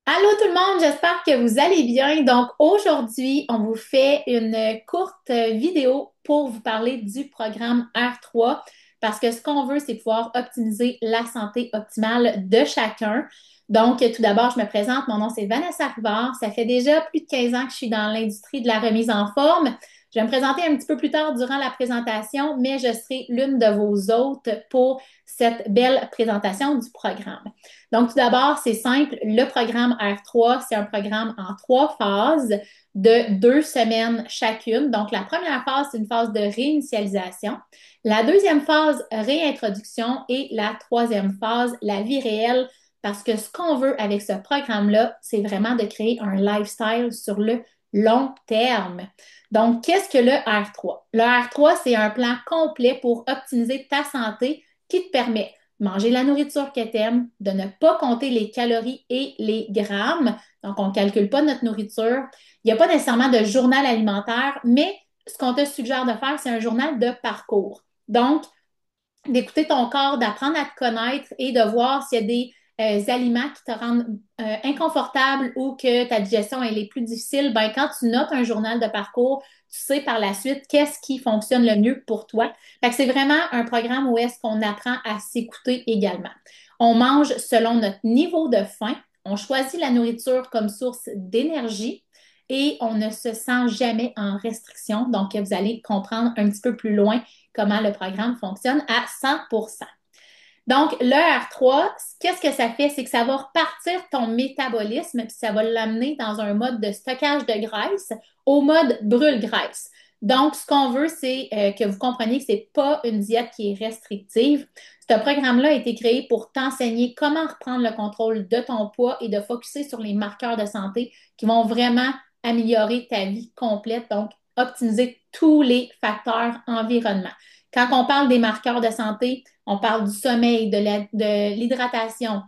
Allô tout le monde, j'espère que vous allez bien. Donc aujourd'hui, on vous fait une courte vidéo pour vous parler du programme R3 parce que ce qu'on veut, c'est pouvoir optimiser la santé optimale de chacun. Donc tout d'abord, je me présente, mon nom c'est Vanessa Rivard. Ça fait déjà plus de 15 ans que je suis dans l'industrie de la remise en forme. Je vais me présenter un petit peu plus tard durant la présentation, mais je serai l'une de vos hôtes pour cette belle présentation du programme. Donc, tout d'abord, c'est simple. Le programme R3, c'est un programme en 3 phases de 2 semaines chacune. Donc, la première phase, c'est une phase de réinitialisation. La deuxième phase, réintroduction. Et la troisième phase, la vie réelle. Parce que ce qu'on veut avec ce programme-là, c'est vraiment de créer un lifestyle sur le long terme. Donc, qu'est-ce que le R3? Le R3, c'est un plan complet pour optimiser ta santé qui te permet manger la nourriture que tu aimes, de ne pas compter les calories et les grammes. Donc, on ne calcule pas notre nourriture. Il n'y a pas nécessairement de journal alimentaire, mais ce qu'on te suggère de faire, c'est un journal de parcours. Donc, d'écouter ton corps, d'apprendre à te connaître et de voir s'il y a des aliments qui te rendent inconfortable ou que ta digestion elle est plus difficile, ben, quand tu notes un journal de parcours, tu sais par la suite qu'est-ce qui fonctionne le mieux pour toi. Fait que c'est vraiment un programme où est-ce qu'on apprend à s'écouter également. On mange selon notre niveau de faim, on choisit la nourriture comme source d'énergie et on ne se sent jamais en restriction. Donc, vous allez comprendre un petit peu plus loin comment le programme fonctionne à 100%. Donc, le R3, qu'est-ce que ça fait? C'est que ça va repartir ton métabolisme, puis ça va l'amener dans un mode de stockage de graisse au mode brûle-graisse. Donc, ce qu'on veut, c'est que vous compreniez que ce n'est pas une diète qui est restrictive. Ce programme-là a été créé pour t'enseigner comment reprendre le contrôle de ton poids et de focuser sur les marqueurs de santé qui vont vraiment améliorer ta vie complète, donc optimiser tous les facteurs environnement. Quand on parle des marqueurs de santé, on parle du sommeil, de l'hydratation,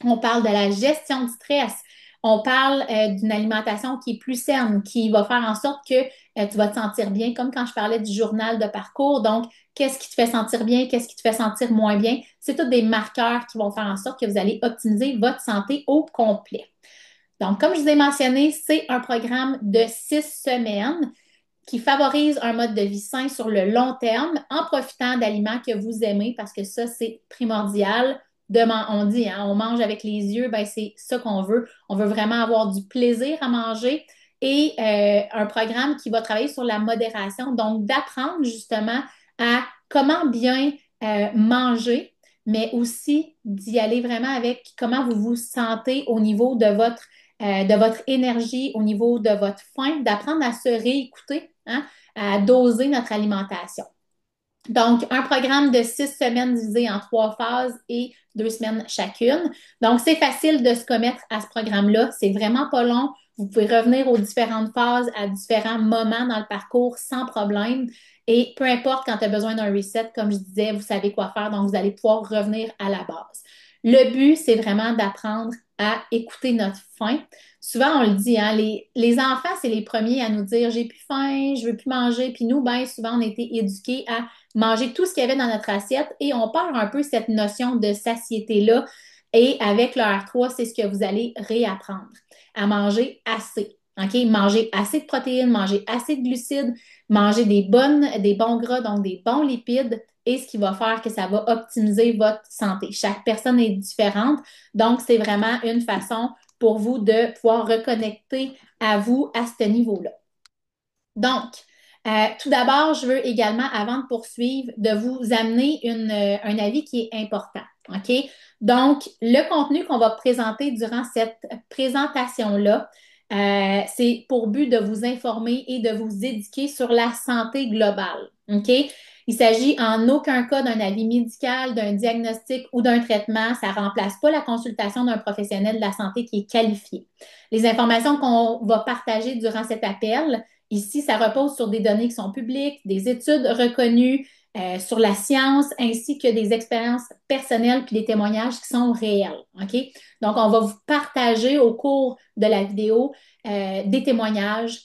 on parle de la gestion du stress, on parle d'une alimentation qui est plus saine, qui va faire en sorte que tu vas te sentir bien, comme quand je parlais du journal de parcours. Donc, qu'est-ce qui te fait sentir bien, qu'est-ce qui te fait sentir moins bien? C'est tous des marqueurs qui vont faire en sorte que vous allez optimiser votre santé au complet. Donc, comme je vous ai mentionné, c'est un programme de 6 semaines qui favorise un mode de vie sain sur le long terme en profitant d'aliments que vous aimez parce que ça, c'est primordial. On dit, hein, on mange avec les yeux, ben c'est ça qu'on veut. On veut vraiment avoir du plaisir à manger et un programme qui va travailler sur la modération, donc d'apprendre justement à comment bien manger, mais aussi d'y aller vraiment avec comment vous vous sentez au niveau de votre énergie, au niveau de votre faim, d'apprendre à se réécouter, hein, à doser notre alimentation. Donc, un programme de 6 semaines divisé en 3 phases et 2 semaines chacune. Donc, c'est facile de se commettre à ce programme-là. C'est vraiment pas long. Vous pouvez revenir aux différentes phases à différents moments dans le parcours sans problème. Et peu importe quand tu as besoin d'un reset, comme je disais, vous savez quoi faire, donc vous allez pouvoir revenir à la base. Le but, c'est vraiment d'apprendre à écouter notre faim. Souvent, on le dit, hein, les enfants, c'est les premiers à nous dire j'ai plus faim, je veux plus manger. Puis nous, ben, souvent, on a été éduqués à manger tout ce qu'il y avait dans notre assiette et on perd un peu cette notion de satiété-là. Et avec le R3, c'est ce que vous allez réapprendre à manger assez. OK? Manger assez de protéines, manger assez de glucides, manger des bons gras, donc des bons lipides, et ce qui va faire que ça va optimiser votre santé. Chaque personne est différente, donc c'est vraiment une façon pour vous de pouvoir reconnecter à vous à ce niveau-là. Donc, tout d'abord, je veux également, avant de poursuivre, de vous amener un avis qui est important. OK? Donc, le contenu qu'on va présenter durant cette présentation-là, c'est pour but de vous informer et de vous éduquer sur la santé globale. OK? Il s'agit en aucun cas d'un avis médical, d'un diagnostic ou d'un traitement. Ça ne remplace pas la consultation d'un professionnel de la santé qui est qualifié. Les informations qu'on va partager durant cet appel, ici, ça repose sur des données qui sont publiques, des études reconnues sur la science, ainsi que des expériences personnelles puis des témoignages qui sont réels. OK? Donc, on va vous partager au cours de la vidéo des témoignages,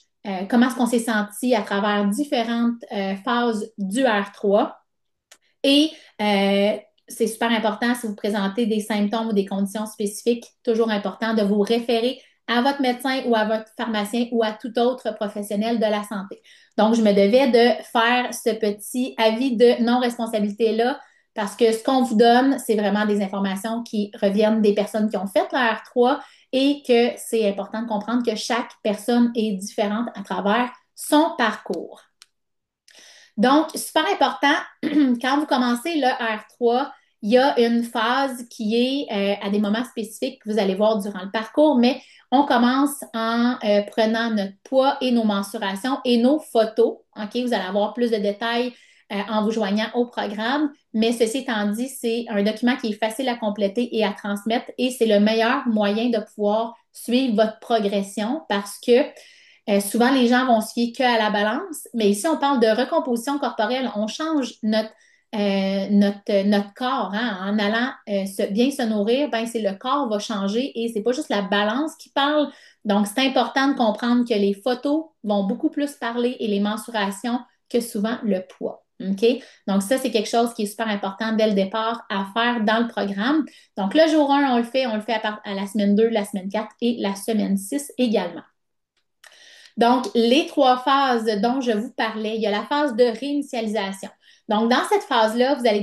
comment est-ce qu'on s'est senti à travers différentes phases du R3 et c'est super important si vous présentez des symptômes ou des conditions spécifiques, toujours important de vous référer à votre médecin ou à votre pharmacien ou à tout autre professionnel de la santé. Donc, je me devais de faire ce petit avis de non-responsabilité-là parce que ce qu'on vous donne, c'est vraiment des informations qui reviennent des personnes qui ont fait la R3 et que c'est important de comprendre que chaque personne est différente à travers son parcours. Donc, super important, quand vous commencez le R3, il y a une phase qui est à des moments spécifiques que vous allez voir durant le parcours, mais on commence en prenant notre poids et nos mensurations et nos photos. OK? Vous allez avoir plus de détails en vous joignant au programme, mais ceci étant dit, c'est un document qui est facile à compléter et à transmettre et c'est le meilleur moyen de pouvoir suivre votre progression parce que souvent, les gens vont se fier qu'à la balance, mais ici, on parle de recomposition corporelle. On change notre corps, hein. En allant bien se nourrir, ben, c'est le corps va changer et c'est pas juste la balance qui parle. Donc, c'est important de comprendre que les photos vont beaucoup plus parler et les mensurations que souvent le poids. OK? Donc, ça, c'est quelque chose qui est super important dès le départ à faire dans le programme. Donc, le jour 1, on le fait à la semaine 2, la semaine 4 et la semaine 6 également. Donc, les trois phases dont je vous parlais, il y a la phase de réinitialisation. Donc, dans cette phase-là, vous allez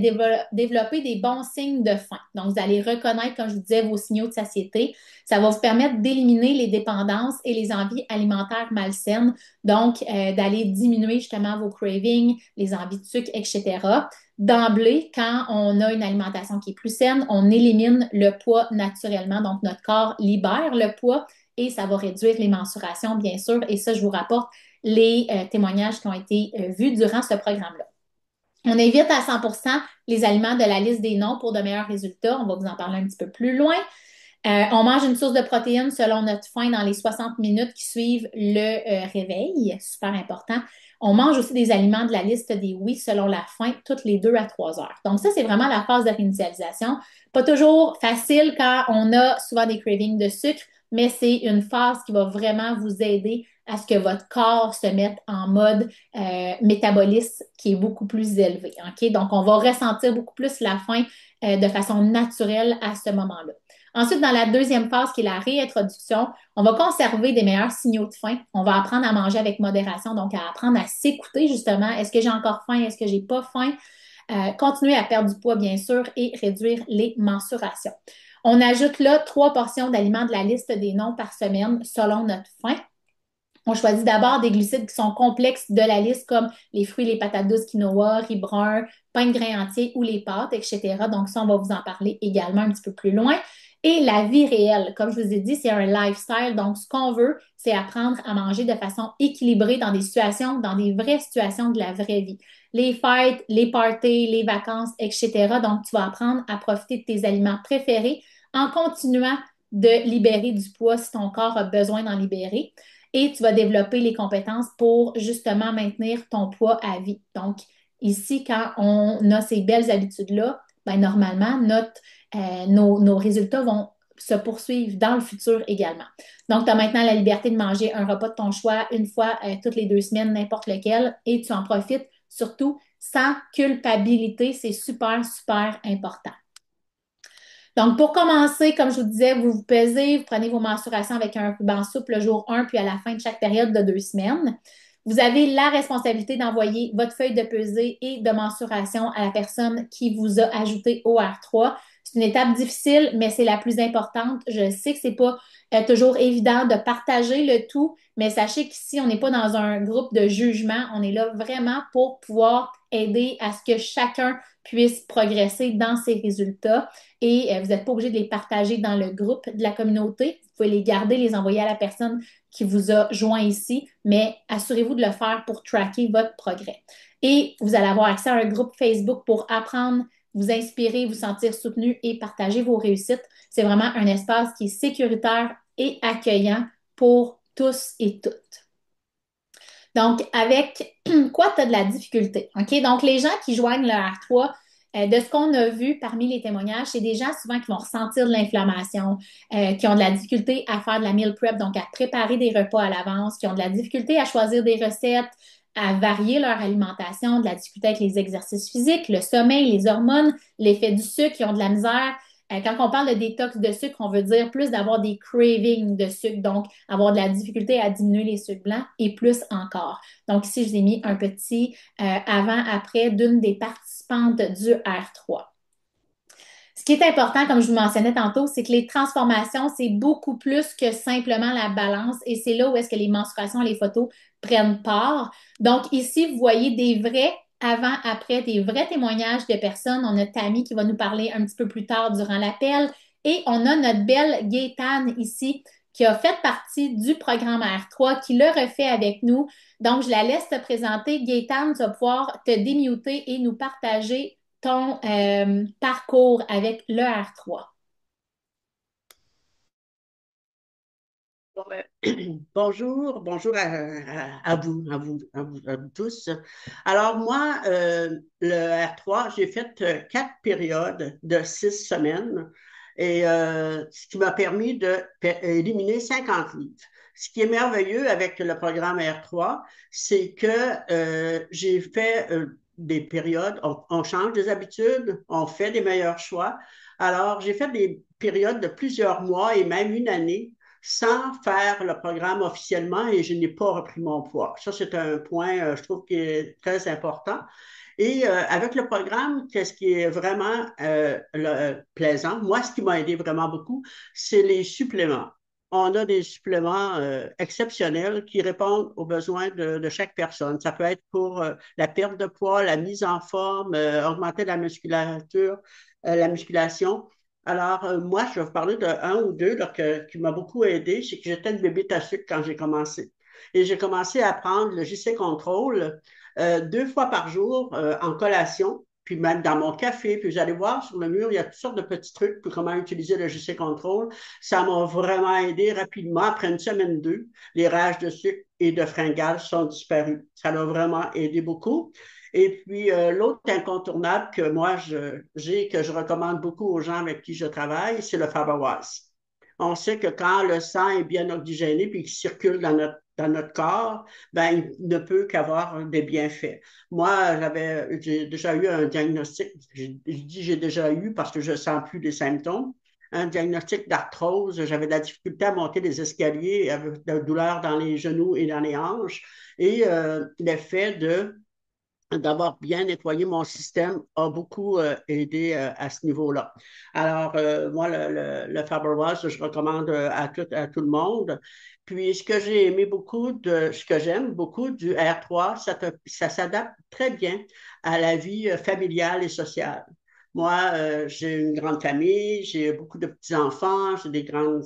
développer des bons signes de faim. Donc, vous allez reconnaître, comme je vous disais, vos signaux de satiété. Ça va vous permettre d'éliminer les dépendances et les envies alimentaires malsaines. Donc, d'aller diminuer justement vos cravings, les envies de sucre, etc. D'emblée, quand on a une alimentation qui est plus saine, on élimine le poids naturellement. Donc, notre corps libère le poids et ça va réduire les mensurations, bien sûr. Et ça, je vous rapporte les témoignages qui ont été vus durant ce programme-là. On évite à 100% les aliments de la liste des noms pour de meilleurs résultats. On va vous en parler un petit peu plus loin. On mange une source de protéines selon notre faim dans les 60 minutes qui suivent le réveil. Super important. On mange aussi des aliments de la liste des oui selon la faim toutes les 2 à 3 heures. Donc ça, c'est vraiment la phase de réinitialisation. Pas toujours facile quand on a souvent des cravings de sucre, mais c'est une phase qui va vraiment vous aider à ce que votre corps se mette en mode métabolisme qui est beaucoup plus élevé. OK? Donc, on va ressentir beaucoup plus la faim de façon naturelle à ce moment-là. Ensuite, dans la deuxième phase, qui est la réintroduction, on va conserver des meilleurs signaux de faim. On va apprendre à manger avec modération, donc à apprendre à s'écouter justement. Est-ce que j'ai encore faim? Est-ce que j'ai pas faim? Continuer à perdre du poids, bien sûr, et réduire les mensurations. On ajoute là 3 portions d'aliments de la liste des noms par semaine selon notre faim. On choisit d'abord des glucides qui sont complexes de la liste, comme les fruits, les patates douces, quinoa, riz brun, pain de grains entiers ou les pâtes, etc. Donc, ça, on va vous en parler également un petit peu plus loin. Et la vie réelle, comme je vous ai dit, c'est un lifestyle. Donc, ce qu'on veut, c'est apprendre à manger de façon équilibrée dans des situations, dans des vraies situations de la vraie vie. Les fêtes, les parties, les vacances, etc. Donc, tu vas apprendre à profiter de tes aliments préférés en continuant de libérer du poids si ton corps a besoin d'en libérer et tu vas développer les compétences pour justement maintenir ton poids à vie. Donc, ici, quand on a ces belles habitudes-là, ben, normalement, nos résultats vont se poursuivre dans le futur également. Donc, tu as maintenant la liberté de manger un repas de ton choix une fois toutes les 2 semaines, n'importe lequel, et tu en profites surtout sans culpabilité. C'est super, super important. Donc, pour commencer, comme je vous disais, vous vous pesez, vous prenez vos mensurations avec un ruban souple le jour 1, puis à la fin de chaque période de 2 semaines. Vous avez la responsabilité d'envoyer votre feuille de pesée et de mensuration à la personne qui vous a ajouté au R3. C'est une étape difficile, mais c'est la plus importante. Je sais que c'est pas toujours évident de partager le tout, mais sachez qu'ici, on n'est pas dans un groupe de jugement. On est là vraiment pour pouvoir aider à ce que chacun puisse progresser dans ses résultats et vous n'êtes pas obligé de les partager dans le groupe de la communauté. Vous pouvez les garder, les envoyer à la personne qui vous a joint ici, mais assurez-vous de le faire pour tracker votre progrès. Et vous allez avoir accès à un groupe Facebook pour apprendre, vous inspirer, vous sentir soutenu et partager vos réussites. C'est vraiment un espace qui est sécuritaire et accueillant pour tous et toutes. Donc, avec quoi tu as de la difficulté? OK? Donc, les gens qui joignent le R3, de ce qu'on a vu parmi les témoignages, c'est des gens souvent qui vont ressentir de l'inflammation, qui ont de la difficulté à faire de la meal prep, donc à préparer des repas à l'avance, qui ont de la difficulté à choisir des recettes, à varier leur alimentation, de la difficulté avec les exercices physiques, le sommeil, les hormones, l'effet du sucre, qui ont de la misère. Quand on parle de détox de sucre, on veut dire plus d'avoir des cravings de sucre, donc avoir de la difficulté à diminuer les sucres blancs et plus encore. Donc ici, je vous ai mis un petit avant-après d'une des participantes du R3. Ce qui est important, comme je vous mentionnais tantôt, c'est que les transformations, c'est beaucoup plus que simplement la balance et c'est là où est-ce que les menstruations et les photos prennent part. Donc ici, vous voyez des vrais avant-après, des vrais témoignages de personnes. On a Tammy qui va nous parler un petit peu plus tard durant l'appel et on a notre belle Gaëtane ici qui a fait partie du programme R3, qui le refait avec nous. Donc, je la laisse te présenter. Gaëtane, tu vas pouvoir te démuter et nous partager ton parcours avec le R3. Bon, bonjour, bonjour à vous, à vous tous. Alors moi, le R3, j'ai fait 4 périodes de 6 semaines et ce qui m'a permis d'éliminer 50 livres. Ce qui est merveilleux avec le programme R3, c'est que j'ai fait des périodes, on change des habitudes, on fait des meilleurs choix. Alors, j'ai fait des périodes de plusieurs mois et même une année sans faire le programme officiellement et je n'ai pas repris mon poids. Ça, c'est un point, je trouve, qui est très important. Et avec le programme, qu'est-ce qui est vraiment plaisant? Moi, ce qui m'a aidé vraiment beaucoup, c'est les suppléments. On a des suppléments exceptionnels qui répondent aux besoins de chaque personne. Ça peut être pour la perte de poids, la mise en forme, augmenter la musculature, la musculation. Alors, moi, je vais vous parler d'un ou deux là, qui m'a beaucoup aidé. C'est que j'étais une bébé à sucre quand j'ai commencé. Et j'ai commencé à prendre le JC Control 2 fois par jour en collation, puis même dans mon café. Puis vous allez voir sur le mur, il y a toutes sortes de petits trucs pour comment utiliser le JC Control. Ça m'a vraiment aidé rapidement. Après une semaine ou deux, les rages de sucre et de fringales sont disparus. Ça m'a vraiment aidé beaucoup. Et puis, l'autre incontournable que moi, j'ai, que je recommande beaucoup aux gens avec qui je travaille, c'est le Faberwas. On sait que quand le sang est bien oxygéné puis qu'il circule dans notre corps, ben, il ne peut qu'avoir des bienfaits. Moi, j'ai déjà eu un diagnostic, je dis j'ai déjà eu parce que je ne sens plus les symptômes, un diagnostic d'arthrose. J'avais de la difficulté à monter les escaliers avec de la douleur dans les genoux et dans les hanches. Et l'effet d'avoir bien nettoyé mon système a beaucoup aidé à ce niveau-là. Alors, moi, le Faber-Wise, je recommande à tout le monde. Puis, ce que j'aime beaucoup du R3, ça s'adapte très bien à la vie familiale et sociale. Moi, j'ai une grande famille, j'ai beaucoup de petits-enfants, j'ai des grands,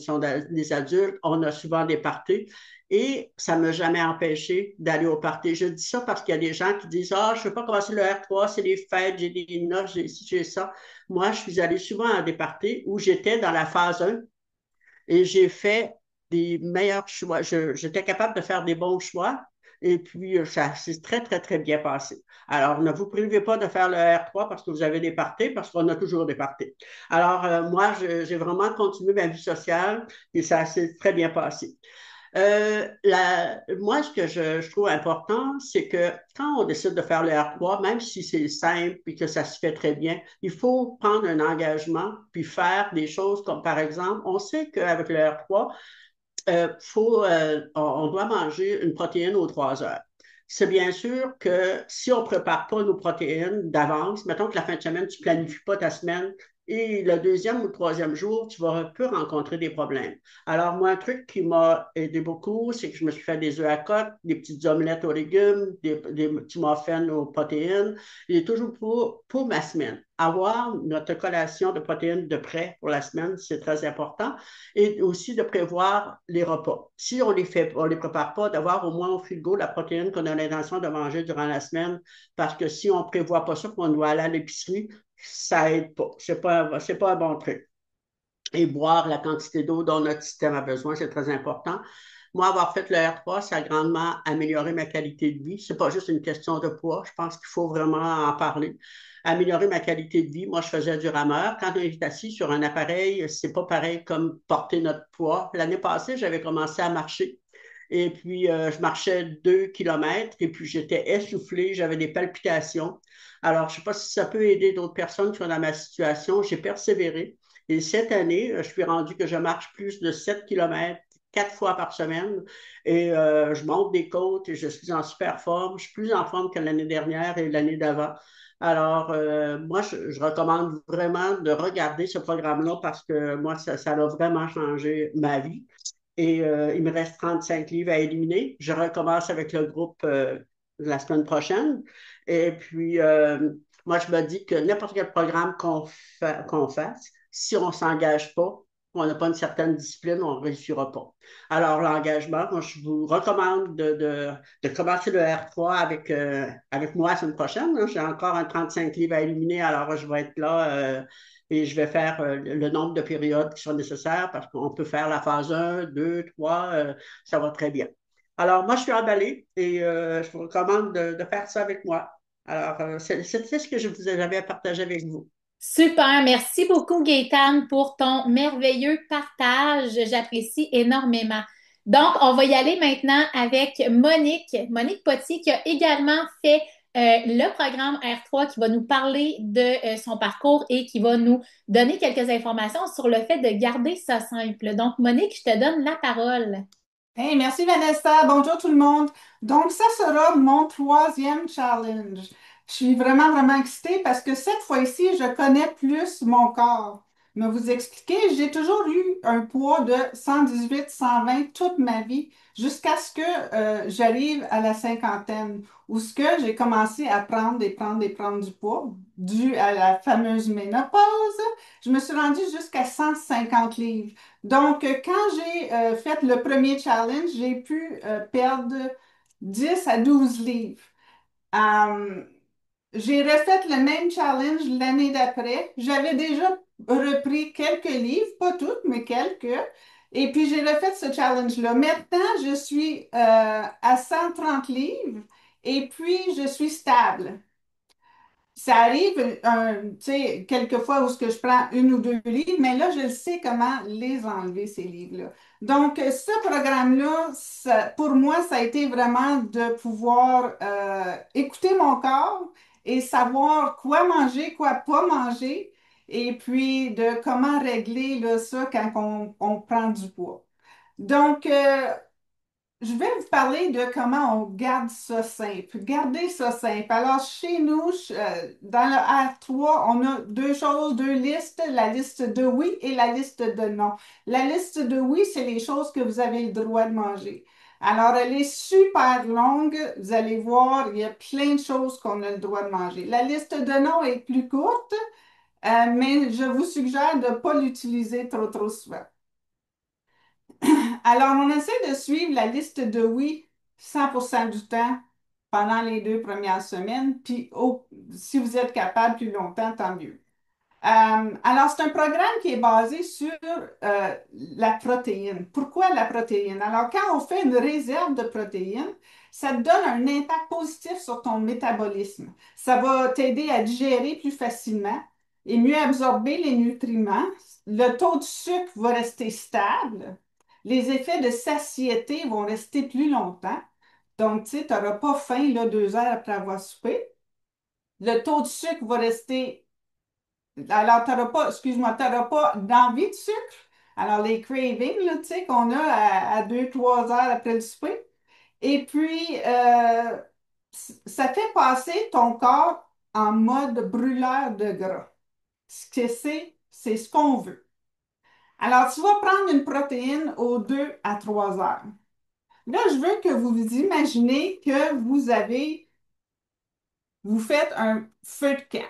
des adultes, on a souvent des parties. Et ça ne m'a jamais empêché d'aller au party. Je dis ça parce qu'il y a des gens qui disent ah, je ne veux pas commencer le R3, c'est les fêtes, j'ai des noces, j'ai ci, j'ai ça. Moi, je suis allée souvent à des parties où j'étais dans la phase 1 et j'ai fait des meilleurs choix. J'étais capable de faire des bons choix et puis ça s'est très, très, très bien passé. Alors, ne vous privez pas de faire le R3 parce que vous avez des parties, parce qu'on a toujours des parties. Alors, moi, j'ai vraiment continué ma vie sociale et ça s'est très bien passé. Moi, ce que je trouve important, c'est que quand on décide de faire le R3, même si c'est simple et que ça se fait très bien, il faut prendre un engagement puis faire des choses comme, par exemple, on sait qu'avec le R3, on doit manger une protéine aux 3 heures. C'est bien sûr que si on ne prépare pas nos protéines d'avance, mettons que la fin de semaine, tu ne planifies pas ta semaine et le deuxième ou le troisième jour, peux rencontrer des problèmes. Alors, moi, un truc qui m'a aidé beaucoup, c'est que je me suis fait des œufs à coque, des petites omelettes aux légumes, des petits muffins aux protéines, et toujours pour ma semaine. Avoir notre collation de protéines de prêt pour la semaine, c'est très important et aussi de prévoir les repas. Si on les prépare pas, d'avoir au moins au frigo la protéine qu'on a l'intention de manger durant la semaine, parce que si on prévoit pas ça, qu'on doit aller à l'épicerie, ça aide pas. C'est pas un bon truc. Et boire la quantité d'eau dont notre système a besoin, c'est très important. Moi, avoir fait le R3, ça a grandement amélioré ma qualité de vie. C'est pas juste une question de poids. Je pense qu'il faut vraiment en parler. Améliorer ma qualité de vie. Moi, je faisais du rameur. Quand on est assis sur un appareil, c'est pas pareil comme porter notre poids. L'année passée, j'avais commencé à marcher. Et puis, je marchais 2 kilomètres et puis j'étais essoufflée, j'avais des palpitations. Alors, je ne sais pas si ça peut aider d'autres personnes qui sont dans ma situation. J'ai persévéré. Et cette année, je suis rendu que je marche plus de 7 kilomètres 4 fois par semaine et je monte des côtes et je suis en super forme. Je suis plus en forme que l'année dernière et l'année d'avant. Alors, moi, je recommande vraiment de regarder ce programme-là parce que moi, ça a vraiment changé ma vie. Et il me reste 35 livres à éliminer. Je recommence avec le groupe la semaine prochaine. Et puis, moi, je me dis que n'importe quel programme qu'on fasse, si on ne s'engage pas, on n'a pas une certaine discipline, on ne réussira pas. Alors, l'engagement, moi, je vous recommande de commencer le R3 avec moi la semaine prochaine, hein. J'ai encore un 35 livres à éliminer, alors je vais être là et je vais faire le nombre de périodes qui sont nécessaires parce qu'on peut faire la phase 1, 2, 3, ça va très bien. Alors, moi, je suis emballée et je vous recommande de faire ça avec moi. Alors, c'est ce que je vous avais à partager avec vous. Super, merci beaucoup Gaëtane pour ton merveilleux partage. J'apprécie énormément. Donc, on va y aller maintenant avec Monique Potier, qui a également fait le programme R3, qui va nous parler de son parcours et qui va nous donner quelques informations sur le fait de garder ça simple. Donc, Monique, je te donne la parole. Hey, merci Vanessa. Bonjour tout le monde. Donc, ça sera mon troisième challenge. Je suis vraiment, vraiment excitée parce que cette fois-ci, je connais plus mon corps. Mais vous expliquer, j'ai toujours eu un poids de 118, 120 toute ma vie jusqu'à ce que j'arrive à la cinquantaine où ce que j'ai commencé à prendre du poids dû à la fameuse ménopause. Je me suis rendue jusqu'à 150 livres. Donc, quand j'ai fait le premier challenge, j'ai pu perdre 10 à 12 livres. Euh, j'ai refait le même challenge l'année d'après. J'avais déjà repris quelques livres, pas toutes, mais quelques. Et puis, j'ai refait ce challenge-là. Maintenant, je suis à 130 livres et puis je suis stable. Ça arrive, tu sais, quelquefois où ce que je prends une ou deux livres, mais là, je sais comment les enlever, ces livres-là. Donc, ce programme-là, pour moi, ça a été vraiment de pouvoir écouter mon corps et savoir quoi manger, quoi pas manger, et puis de comment régler là, ça quand on prend du poids. Donc, je vais vous parler de comment on garde ça simple. Garder ça simple. Alors, chez nous, dans le R3, on a deux choses, deux listes, la liste de oui et la liste de non. La liste de oui, c'est les choses que vous avez le droit de manger. Alors, elle est super longue. Vous allez voir, il y a plein de choses qu'on a le droit de manger. La liste de non est plus courte, mais je vous suggère de ne pas l'utiliser trop, trop souvent. Alors, on essaie de suivre la liste de oui 100% du temps pendant les 2 premières semaines, puis si vous êtes capable plus longtemps, tant mieux. Alors, c'est un programme qui est basé sur la protéine. Pourquoi la protéine? Alors, quand on fait une réserve de protéines, ça te donne un impact positif sur ton métabolisme. Ça va t'aider à digérer plus facilement et mieux absorber les nutriments. Le taux de sucre va rester stable. Les effets de satiété vont rester plus longtemps. Donc, tu sais, tu n'auras pas faim là, 2 heures après avoir soupé. Le taux de sucre va rester. Alors, tu n'auras pas, excuse-moi, tu n'auras pas d'envie de sucre. Alors, les cravings, là, tu sais, qu'on a à 2, 3 heures après le souper. Et puis, ça fait passer ton corps en mode brûleur de gras. Ce que c'est ce qu'on veut. Alors, tu vas prendre une protéine aux 2 à 3 heures. Là, je veux que vous vous imaginez que vous faites un feu de camp.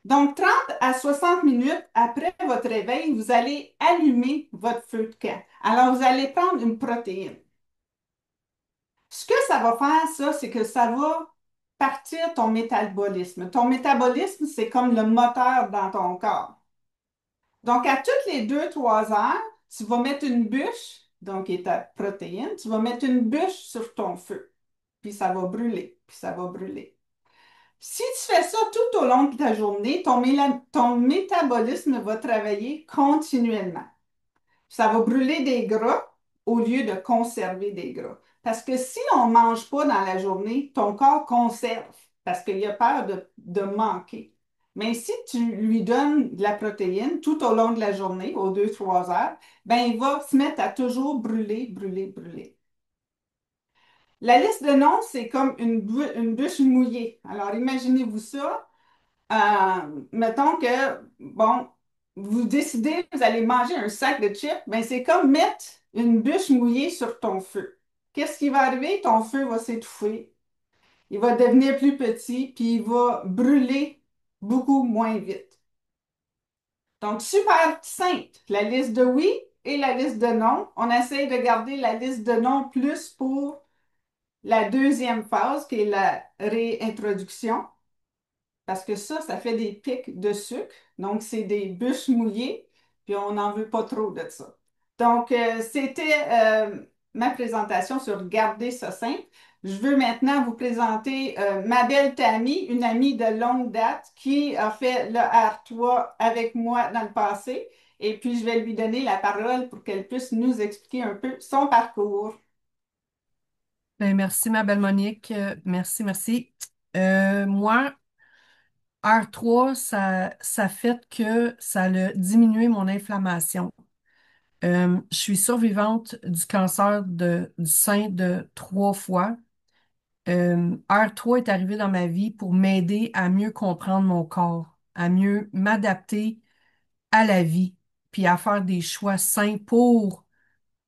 Donc, 30 à 60 minutes après votre réveil, vous allez allumer votre feu de camp. Alors, vous allez prendre une protéine. Ce que ça va faire, ça, c'est que ça va partir ton métabolisme. Ton métabolisme, c'est comme le moteur dans ton corps. Donc, à toutes les 2, 3 heures, tu vas mettre une bûche, donc qui est ta protéine, tu vas mettre une bûche sur ton feu. Puis ça va brûler, puis ça va brûler. Si tu fais ça tout au long de ta journée, ton métabolisme va travailler continuellement. Ça va brûler des gras au lieu de conserver des gras. Parce que si on ne mange pas dans la journée, ton corps conserve parce qu'il a peur de manquer. Mais si tu lui donnes de la protéine tout au long de la journée, aux 2, 3 heures, ben il va se mettre à toujours brûler, brûler, brûler. La liste de noms, c'est comme une bûche mouillée. Alors, imaginez-vous ça. Mettons que, bon, vous décidez, vous allez manger un sac de chips, ben c'est comme mettre une bûche mouillée sur ton feu. Qu'est-ce qui va arriver? Ton feu va s'étouffer, il va devenir plus petit, puis il va brûler beaucoup moins vite. Donc, super simple, la liste de oui et la liste de non. On essaye de garder la liste de non plus pour la deuxième phase, qui est la réintroduction. Parce que ça fait des pics de sucre. Donc, c'est des bûches mouillées, puis on n'en veut pas trop de ça. Donc, c'était ma présentation sur garder ça simple. Je veux maintenant vous présenter ma belle Tammy, une amie de longue date qui a fait le R3 avec moi dans le passé. Et puis, je vais lui donner la parole pour qu'elle puisse nous expliquer un peu son parcours. Ben, merci, ma belle Monique. Merci, merci. Moi, R3, ça fait que ça a diminué mon inflammation. Je suis survivante du cancer du sein de 3 fois. R3 est arrivé dans ma vie pour m'aider à mieux comprendre mon corps, à mieux m'adapter à la vie, puis à faire des choix sains pour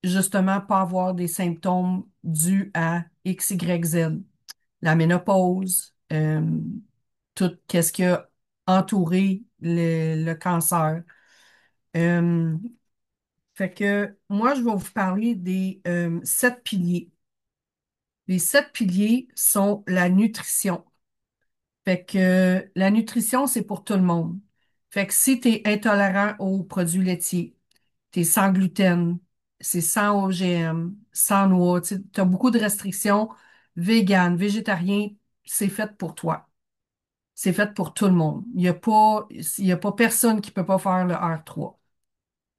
justement pas avoir des symptômes dus à X, Y, Z. La ménopause, tout ce qui a entouré le cancer. Euh, Fait que moi, je vais vous parler des 7 piliers. Les 7 piliers sont la nutrition. Fait que la nutrition, c'est pour tout le monde. Fait que si tu es intolérant aux produits laitiers, tu es sans gluten, c'est sans OGM, sans noix, tu as beaucoup de restrictions, vegan, végétarien, c'est fait pour toi. C'est fait pour tout le monde. Il y a pas personne qui peut pas faire le R3.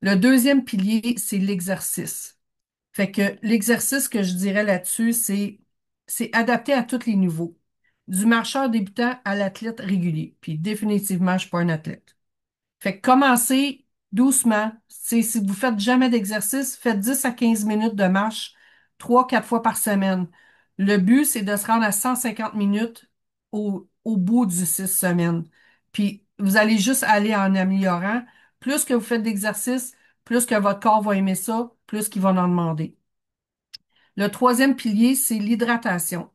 Le deuxième pilier, c'est l'exercice. Fait que l'exercice que je dirais là-dessus, c'est adapté à tous les niveaux. Du marcheur débutant à l'athlète régulier. Puis définitivement, je suis pas un athlète. Fait que commencez doucement. Si vous faites jamais d'exercice, faites 10 à 15 minutes de marche 3, 4 fois par semaine. Le but, c'est de se rendre à 150 minutes au bout du 6 semaines. Puis vous allez juste aller en améliorant. Plus que vous faites d'exercice, plus que votre corps va aimer ça, plus qu'il va en demander. Le troisième pilier, c'est l'hydratation.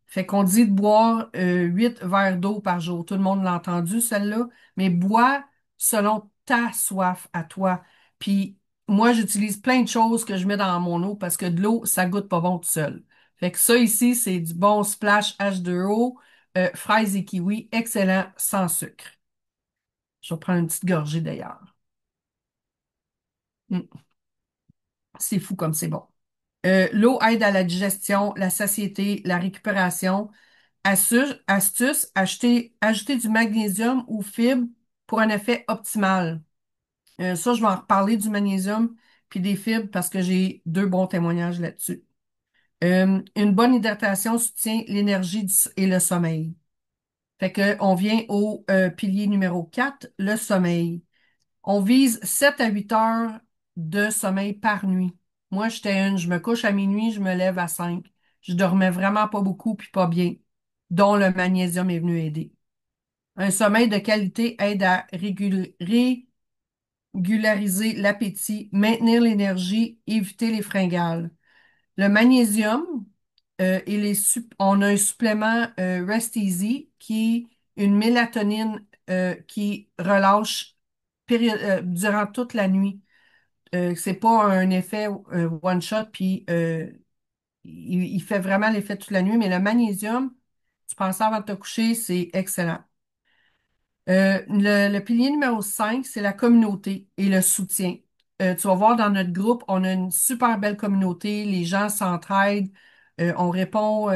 Fait qu'on dit de boire 8 verres d'eau par jour. Tout le monde l'a entendu, celle-là. Mais bois selon ta soif à toi. Puis moi, j'utilise plein de choses que je mets dans mon eau parce que de l'eau, ça goûte pas bon tout seul. Fait que ça ici, c'est du bon splash H2O, fraises et kiwi, excellent, sans sucre. Je vais prendre une petite gorgée d'ailleurs. Mm. C'est fou comme c'est bon. L'eau aide à la digestion, la satiété, la récupération. Astuce, ajouter du magnésium ou fibre pour un effet optimal. Ça, je vais en reparler du magnésium puis des fibres parce que j'ai 2 bons témoignages là-dessus. Une bonne hydratation soutient l'énergie et le sommeil. Fait que on vient au pilier numéro 4, le sommeil. On vise 7 à 8 heures de sommeil par nuit. Moi, je me couche à minuit, je me lève à 5. Je dormais vraiment pas beaucoup puis pas bien, dont le magnésium est venu aider. Un sommeil de qualité aide à régulariser l'appétit, maintenir l'énergie, éviter les fringales. Le magnésium, on a un supplément Rest Easy qui est une mélatonine qui relâche durant toute la nuit. C'est pas un effet one shot, puis il fait vraiment l'effet toute la nuit, mais le magnésium, tu prends ça avant de te coucher, c'est excellent. Le pilier numéro 5, c'est la communauté et le soutien. Tu vas voir dans notre groupe, on a une super belle communauté, les gens s'entraident, on répond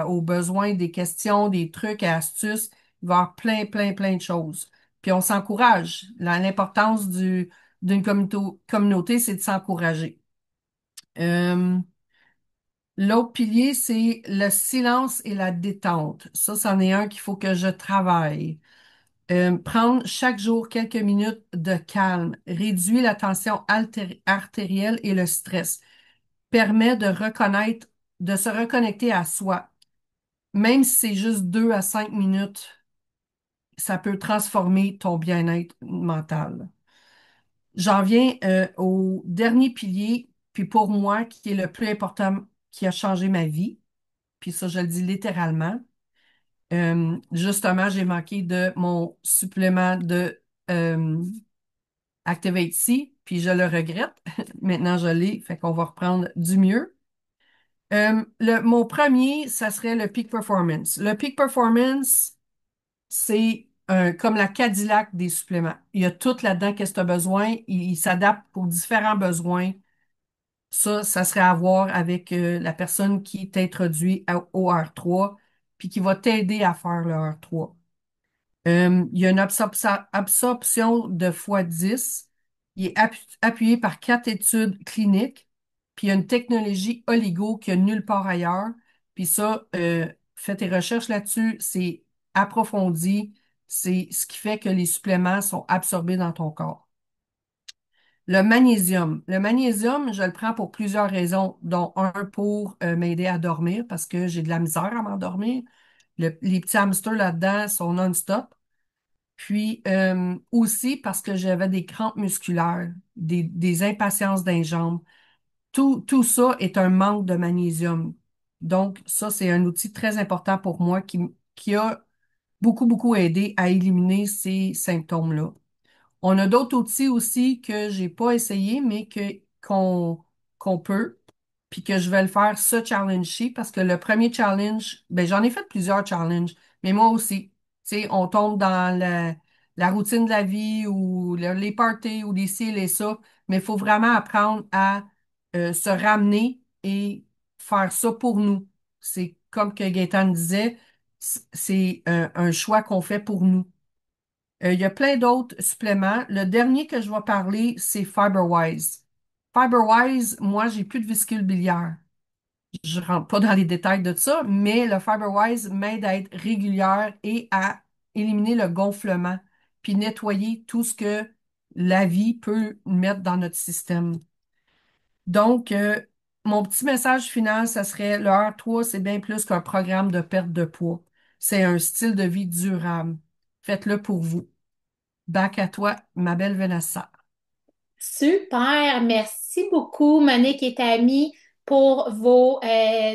aux besoins, des questions, des trucs et astuces. Il va y avoir plein, plein, plein de choses. Puis on s'encourage. L'importance d'une communauté, c'est de s'encourager. Euh, L'autre pilier, c'est le silence et la détente. Ça, c'en est un qu'il faut que je travaille. Prendre chaque jour quelques minutes de calme réduit la tension artérielle et le stress. Permet de se reconnecter à soi. Même si c'est juste 2 à 5 minutes, ça peut transformer ton bien-être mental. J'en viens au dernier pilier, puis pour moi, qui est le plus important, qui a changé ma vie. Puis ça, je le dis littéralement. Justement, j'ai manqué de mon supplément de Activate-C, puis je le regrette. Maintenant, je l'ai, fait qu'on va reprendre du mieux. Mon premier, ça serait le Peak Performance. Le Peak Performance, c'est comme la Cadillac des suppléments. Il y a tout là-dedans qu'est-ce que tu as besoin. Il s'adapte pour différents besoins. Ça serait à voir avec la personne qui t'introduit au R3 puis qui va t'aider à faire le R3. Il y a une absorption de x10. Il est appuyé par 4 études cliniques. Puis il y a une technologie oligo qu'il n'y a nulle part ailleurs. Puis ça, fais tes recherches là-dessus. C'est approfondi. C'est ce qui fait que les suppléments sont absorbés dans ton corps. Le magnésium. Le magnésium, je le prends pour plusieurs raisons, dont un pour m'aider à dormir parce que j'ai de la misère à m'endormir. Les petits hamsters là-dedans sont non-stop. Puis aussi parce que j'avais des crampes musculaires, des impatiences dans les jambes. Tout ça est un manque de magnésium. Donc, ça, c'est un outil très important pour moi qui a beaucoup, beaucoup aidé à éliminer ces symptômes-là. On a d'autres outils aussi que j'ai pas essayé, mais qu'on peut, puis que je vais le faire ce challenge-ci, parce que le premier challenge, ben j'en ai fait plusieurs challenges, mais moi aussi. Tu sais, on tombe dans la routine de la vie ou les parties ou les ci et les ça, mais il faut vraiment apprendre à se ramener et faire ça pour nous. C'est comme que Gaëtan disait, c'est un choix qu'on fait pour nous. Il y a plein d'autres suppléments. Le dernier que je vais parler, c'est FiberWise. FiberWise, moi, j'ai plus de vésicule biliaire. Je rentre pas dans les détails de ça, mais le FiberWise m'aide à être régulière et à éliminer le gonflement, puis nettoyer tout ce que la vie peut mettre dans notre système. Donc, mon petit message final, ça serait le R3, c'est bien plus qu'un programme de perte de poids. C'est un style de vie durable. Faites-le pour vous. Back à toi, ma belle Vanessa. Super, merci beaucoup, Monique et Tammy, pour vos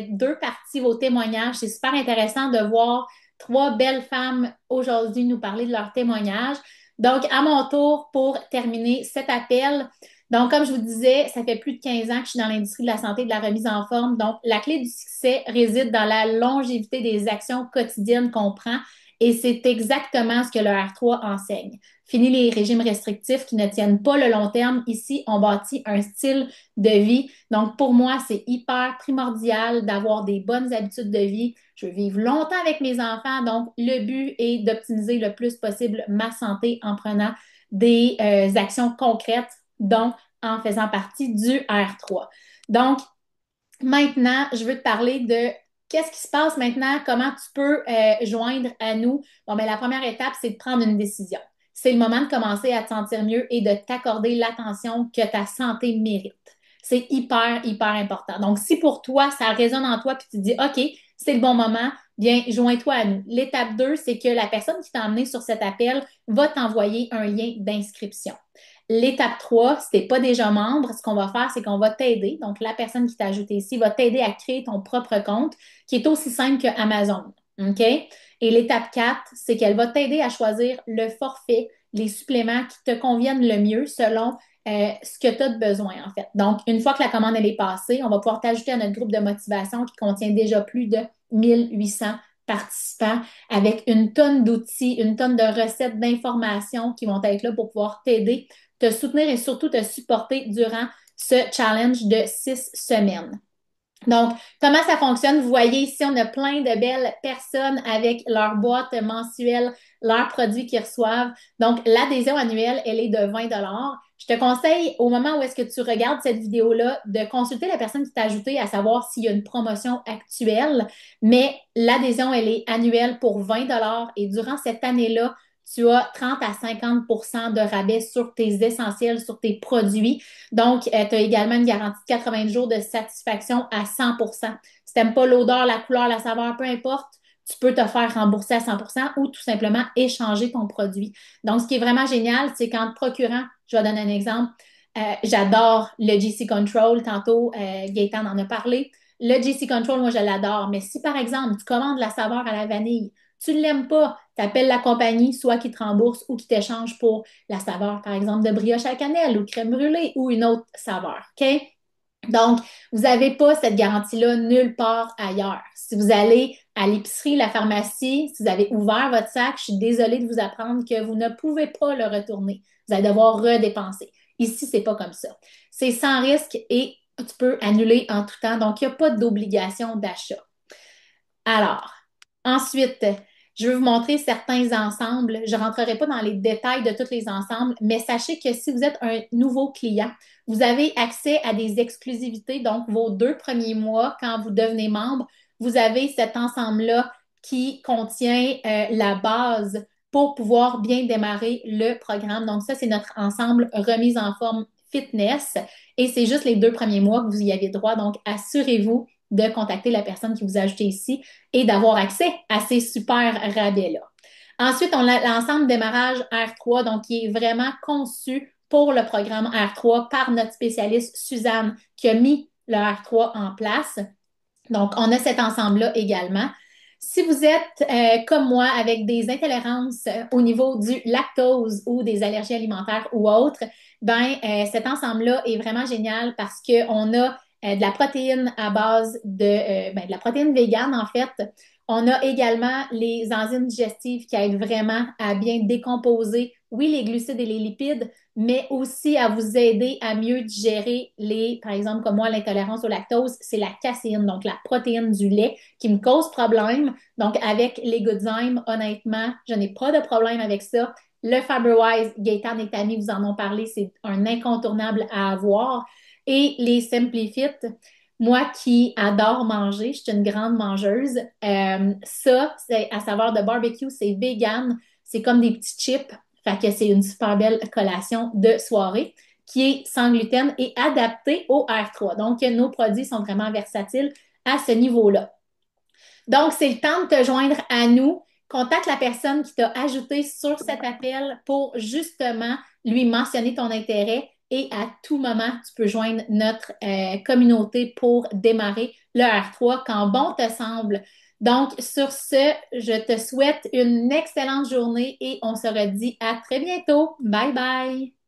deux parties, vos témoignages. C'est super intéressant de voir trois belles femmes aujourd'hui nous parler de leurs témoignages. Donc, à mon tour pour terminer cet appel. Donc, comme je vous disais, ça fait plus de 15 ans que je suis dans l'industrie de la santé et de la remise en forme. Donc, la clé du succès réside dans la longévité des actions quotidiennes qu'on prend et c'est exactement ce que le R3 enseigne. Fini les régimes restrictifs qui ne tiennent pas le long terme. Ici, on bâtit un style de vie. Donc, pour moi, c'est hyper primordial d'avoir des bonnes habitudes de vie. Je veux vivre longtemps avec mes enfants. Donc, le but est d'optimiser le plus possible ma santé en prenant des actions concrètes, donc en faisant partie du R3. Donc, maintenant, je veux te parler de qu'est-ce qui se passe maintenant, comment tu peux joindre à nous. Bon, mais la première étape, c'est de prendre une décision. C'est le moment de commencer à te sentir mieux et de t'accorder l'attention que ta santé mérite. C'est hyper, hyper important. Donc, si pour toi, ça résonne en toi, puis tu te dis, OK, c'est le bon moment, bien, joins-toi à nous. L'étape 2, c'est que la personne qui t'a emmené sur cet appel va t'envoyer un lien d'inscription. L'étape 3, si tu n'es pas déjà membre, ce qu'on va faire, c'est qu'on va t'aider. Donc, la personne qui t'a ajouté ici va t'aider à créer ton propre compte, qui est aussi simple que Amazon. OK? Et l'étape 4, c'est qu'elle va t'aider à choisir le forfait, les suppléments qui te conviennent le mieux selon ce que tu as de besoin, en fait. Donc, une fois que la commande elle est passée, on va pouvoir t'ajouter à notre groupe de motivation qui contient déjà plus de 1800 participants avec une tonne d'outils, une tonne de recettes, d'informations qui vont être là pour pouvoir t'aider, te soutenir et surtout te supporter durant ce challenge de 6 semaines. Donc, comment ça fonctionne? Vous voyez ici, on a plein de belles personnes avec leur boîte mensuelle, leurs produits qu'ils reçoivent. Donc, l'adhésion annuelle, elle est de 20 Je te conseille, au moment où est-ce que tu regardes cette vidéo-là, de consulter la personne qui t'a ajouté à savoir s'il y a une promotion actuelle. Mais l'adhésion, elle est annuelle pour 20 et durant cette année-là, tu as 30 à 50 de rabais sur tes essentiels, sur tes produits. Donc, tu as également une garantie de 80 jours de satisfaction à 100 Si tu n'aimes pas l'odeur, la couleur, la saveur, peu importe, tu peux te faire rembourser à 100 ou tout simplement échanger ton produit. Donc, ce qui est vraiment génial, c'est qu'en te procurant, je vais donner un exemple, j'adore le GC Control. Tantôt, Gaëtan en a parlé. Le GC Control, moi, je l'adore. Mais si, par exemple, tu commandes la saveur à la vanille, tu ne l'aimes pas, tu appelles la compagnie, soit qui te rembourse ou qui t'échange pour la saveur, par exemple, de brioche à la cannelle ou crème brûlée ou une autre saveur. OK? Donc, vous n'avez pas cette garantie-là nulle part ailleurs. Si vous allez à l'épicerie, la pharmacie, si vous avez ouvert votre sac, je suis désolée de vous apprendre que vous ne pouvez pas le retourner. Vous allez devoir redépenser. Ici, c'est pas comme ça. C'est sans risque et tu peux annuler en tout temps. Donc, il n'y a pas d'obligation d'achat. Alors, ensuite, je veux vous montrer certains ensembles. Je ne rentrerai pas dans les détails de tous les ensembles, mais sachez que si vous êtes un nouveau client, vous avez accès à des exclusivités. Donc, vos 2 premiers mois, quand vous devenez membre, vous avez cet ensemble-là qui contient la base pour pouvoir bien démarrer le programme. Donc, ça, c'est notre ensemble remise en forme fitness et c'est juste les 2 premiers mois que vous y avez droit. Donc, assurez-vous de contacter la personne qui vous a ajouté ici et d'avoir accès à ces super rabais-là. Ensuite, on a l'ensemble démarrage R3, donc qui est vraiment conçu pour le programme R3 par notre spécialiste Suzanne qui a mis le R3 en place. Donc, on a cet ensemble-là également. Si vous êtes comme moi avec des intolérances au niveau du lactose ou des allergies alimentaires ou autres, cet ensemble-là est vraiment génial parce qu'on a de la protéine à base de la protéine végane en fait. On a également les enzymes digestives qui aident vraiment à bien décomposer, oui, les glucides et les lipides, mais aussi à vous aider à mieux digérer par exemple, comme moi, l'intolérance au lactose, c'est la caséine, donc la protéine du lait qui me cause problème. Donc, avec les Goodzyme, honnêtement, je n'ai pas de problème avec ça. Le Fiberwise, Gaëtan et Tammy vous en ont parlé, c'est un incontournable à avoir. Et les Simplifit, moi qui adore manger, je suis une grande mangeuse, ça, c'est à savoir de barbecue, c'est vegan, c'est comme des petits chips. Fait que c'est une super belle collation de soirée qui est sans gluten et adaptée au R3. Donc, nos produits sont vraiment versatiles à ce niveau-là. Donc, c'est le temps de te joindre à nous. Contacte la personne qui t'a ajouté sur cet appel pour justement lui mentionner ton intérêt et à tout moment, tu peux joindre notre communauté pour démarrer le R3 quand bon te semble. Donc, sur ce, je te souhaite une excellente journée et on se redit à très bientôt. Bye bye!